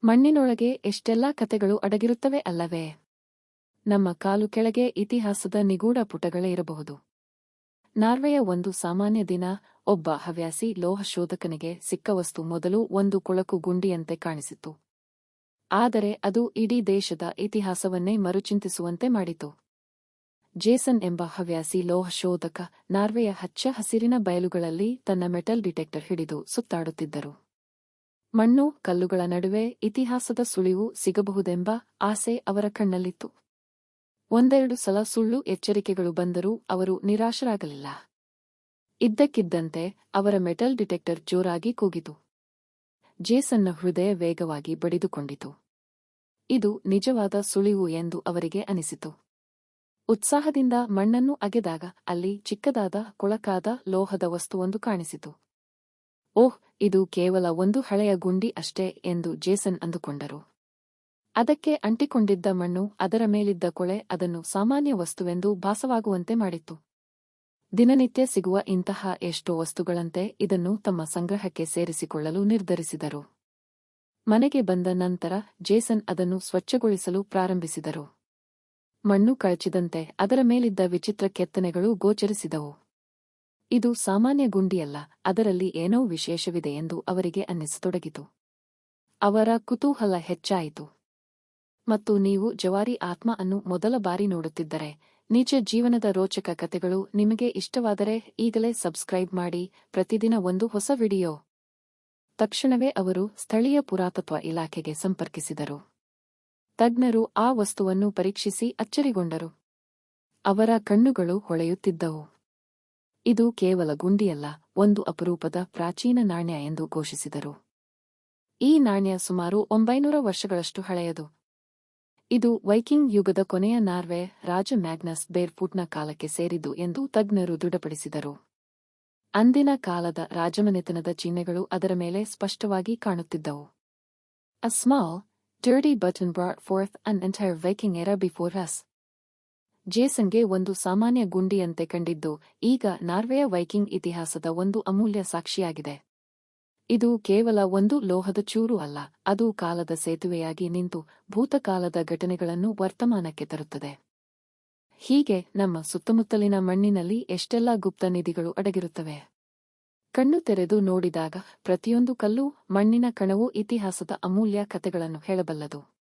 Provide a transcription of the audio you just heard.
ಮಣ್ಣಿನೊಳಗೆ ಎಷ್ಟೆಲ್ಲಾ ಕತೆಗಳು ಅಡಗಿರುತ್ತವೆ ಅಲ್ಲವೇ? ನಮ್ಮ ಕಾಲು ಕೆಳಗೆ ಇತಿಹಾಸದ ನಿಗೂಢ ಪುಟಗಳೇ ಇರಬಹುದು. ನಾರ್ವೆಯ ಒಂದು ಸಾಮಾನ್ಯ ದಿನ. ಒಬ್ಬ ಹವ್ಯಾಸಿ ಲೋಹ ಶೋಧಕನಿಗೆ ಸಿಕ್ಕ ವಸ್ತು ಮೊದಲು ಒಂದು ಕೊಳಕು ಗುಂಡಿಯಂತೆ ಕಾಣಿಸಿತು. ಆದರೆ ಅದು ಇಡೀ ದೇಶದ ಇತಿಹಾಸವನ್ನೇ ಮರುಚಿಂತಿಸುವಂತೆ ಮಾಡಿತು. ಜೇಸನ್ ಎಂಬ ಹವ್ಯಾಸಿ ಲೋಹ ಶೋಧಕ ನಾರ್ವೆಯ ಹಚ್ಚ ಹಸಿರಿನ ಬಯಲುಗಳಲ್ಲಿ ತನ್ನ ಮೆಟಲ್ ಡಿಟೆಕ್ಟರ್ ಹಿಡಿದು ಸುತ್ತಾಡುತ್ತಿದ್ದರು. ಮಣ್ಣು ಕಲ್ಲುಗಳ ನಡುವೆ ಇತಿಹಾಸದ ಸುಳಿವು ಸಿಗಬಹುದೆಂಬ ಆಸೆ ಅವರ ಕಣ್ಣಲ್ಲಿತ್ತು. ಒಂದೆರಡು ಸಲ ಸುಳ್ಳು ಎಚ್ಚರಿಕೆಗಳು ಬಂದರೂ ಅವರು ನಿರಾಶರಾಗಲಿಲ್ಲ. ಇದ್ದಕ್ಕಿದ್ದಂತೆ ಅವರ ಮೆಟಲ್ ಡಿಟೆಕ್ಟರ್ ಜೋರಾಗಿ ಕೂಗಿತು. ಜೇಸನ್ನ ಹೃದಯ ವೇಗವಾಗಿ ಬಡಿದುಕೊಂಡಿತು. ಇದು ನಿಜವಾದ ಸುಳಿವು ಎಂದು ಅವರಿಗೆ ಅನಿಸಿತು. ಉತ್ಸಾಹದಿಂದ ಮಣ್ಣನ್ನು ಅಗೆದಾಗ ಅಲ್ಲಿ ಚಿಕ್ಕದಾದ ಕೊಳಕಾದ ಲೋಹದ ವಸ್ತುವೊಂದು ಕಾಣಿಸಿತು. ಓಹ್, ಇದು ಕೇವಲ ಒಂದು ಹಳೆಯ ಗುಂಡಿ ಅಷ್ಟೇ ಎಂದು ಜೇಸನ್ ಅಂದುಕೊಂಡರು. ಅದಕ್ಕೆ ಅಂಟಿಕೊಂಡಿದ್ದ ಮಣ್ಣು, ಅದರ ಮೇಲಿದ್ದ ಕೊಳೆ ಅದನ್ನು ಸಾಮಾನ್ಯ ವಸ್ತುವೆಂದು ಭಾಸವಾಗುವಂತೆ ಮಾಡಿತ್ತು. ದಿನನಿತ್ಯ ಸಿಗುವ ಇಂತಹ ಎಷ್ಟೋ ವಸ್ತುಗಳಂತೆ ಇದನ್ನು ತಮ್ಮ ಸಂಗ್ರಹಕ್ಕೆ ಸೇರಿಸಿಕೊಳ್ಳಲು ನಿರ್ಧರಿಸಿದರು. ಮನೆಗೆ ಬಂದ ನಂತರ ಜೇಸನ್ ಅದನ್ನು ಸ್ವಚ್ಛಗೊಳಿಸಲು ಪ್ರಾರಂಭಿಸಿದರು. ಮಣ್ಣು ಕಳಚಿದಂತೆ ಅದರ ಮೇಲಿದ್ದ ವಿಚಿತ್ರ ಕೆತ್ತನೆಗಳು ಗೋಚರಿಸಿದವು. ಇದು ಸಾಮಾನ್ಯ ಗುಂಡಿಯಲ್ಲ, ಅದರಲ್ಲಿ ಏನೋ ವಿಶೇಷವಿದೆ ಎಂದು ಅವರಿಗೆ ಅನ್ನಿಸತೊಡಗಿತು. ಅವರ ಕುತೂಹಲ ಹೆಚ್ಚಾಯಿತು. ಮತ್ತು ನೀವು ಜವಾರಿ ಆತ್ಮ ಅನ್ನು ಮೊದಲ ಬಾರಿ ನೋಡುತ್ತಿದ್ದರೆ, ನಿಜ ಜೀವನದ ರೋಚಕ ಕಥೆಗಳು ನಿಮಗೆ ಇಷ್ಟವಾದರೆ ಈಗಲೇ ಸಬ್ಸ್ಕ್ರೈಬ್ ಮಾಡಿ. ಪ್ರತಿದಿನ ಒಂದು ಹೊಸ ವಿಡಿಯೋ. ತಕ್ಷಣವೇ ಅವರು ಸ್ಥಳೀಯ ಪುರಾತತ್ವ ಇಲಾಖೆಗೆ ಸಂಪರ್ಕಿಸಿದರು. ತಜ್ಞರು ಆ ವಸ್ತುವನ್ನು ಪರೀಕ್ಷಿಸಿ ಅಚ್ಚರಿಗೊಂಡರು. ಅವರ ಕಣ್ಣುಗಳು ಹೊಳೆಯುತ್ತಿದ್ದವು. ಇದು ಕೇವಲ ಗುಂಡಿಯಲ್ಲ, ಒಂದು ಅಪರೂಪದ ಪ್ರಾಚೀನ ನಾಣ್ಯ ಎಂದು ಘೋಷಿಸಿದರು. ಈ ನಾಣ್ಯ ಸುಮಾರು 900 ವರ್ಷಗಳಷ್ಟು ಹಳೆಯದು. ಇದು ವೈಕಿಂಗ್ ಯುಗದ ಕೊನೆಯ ನಾರ್ವೆ ರಾಜ ಮ್ಯಾಗ್ನಸ್ ಬೇರ್ಫುಟ್ನ ಕಾಲಕ್ಕೆ ಸೇರಿದ್ದು ಎಂದು ತಜ್ಞರು ದೃಢಪಡಿಸಿದರು. ಅಂದಿನ ಕಾಲದ ರಾಜಮನೆತನದ ಚಿಹ್ನೆಗಳು ಅದರ ಮೇಲೆ ಸ್ಪಷ್ಟವಾಗಿ ಕಾಣುತ್ತಿದ್ದವು. A small, dirty button brought forth an entire Viking era before us. ಜೇಸನ್ಗೆ ಒಂದು ಸಾಮಾನ್ಯ ಗುಂಡಿಯಂತೆ ಕಂಡಿದ್ದು ಈಗ ನಾರ್ವೆಯ ವೈಕಿಂಗ್ ಇತಿಹಾಸದ ಒಂದು ಅಮೂಲ್ಯ ಸಾಕ್ಷಿಯಾಗಿದೆ. ಇದು ಕೇವಲ ಒಂದು ಲೋಹದ ಚೂರು ಅಲ್ಲ, ಅದು ಕಾಲದ ಸೇತುವೆಯಾಗಿ ನಿಂತು ಭೂತಕಾಲದ ಘಟನೆಗಳನ್ನು ವರ್ತಮಾನಕ್ಕೆ ತರುತ್ತದೆ. ಹೀಗೆ ನಮ್ಮ ಸುತ್ತಮುತ್ತಲಿನ ಮಣ್ಣಿನಲ್ಲಿ ಎಷ್ಟೆಲ್ಲಾ ಗುಪ್ತ ನಿಧಿಗಳು ಅಡಗಿರುತ್ತವೆ. ಕಣ್ಣು ತೆರೆದು ನೋಡಿದಾಗ ಪ್ರತಿಯೊಂದು ಕಲ್ಲು, ಮಣ್ಣಿನ ಕಣವೂ ಇತಿಹಾಸದ ಅಮೂಲ್ಯ ಕಥೆಗಳನ್ನು ಹೇಳಬಲ್ಲದು.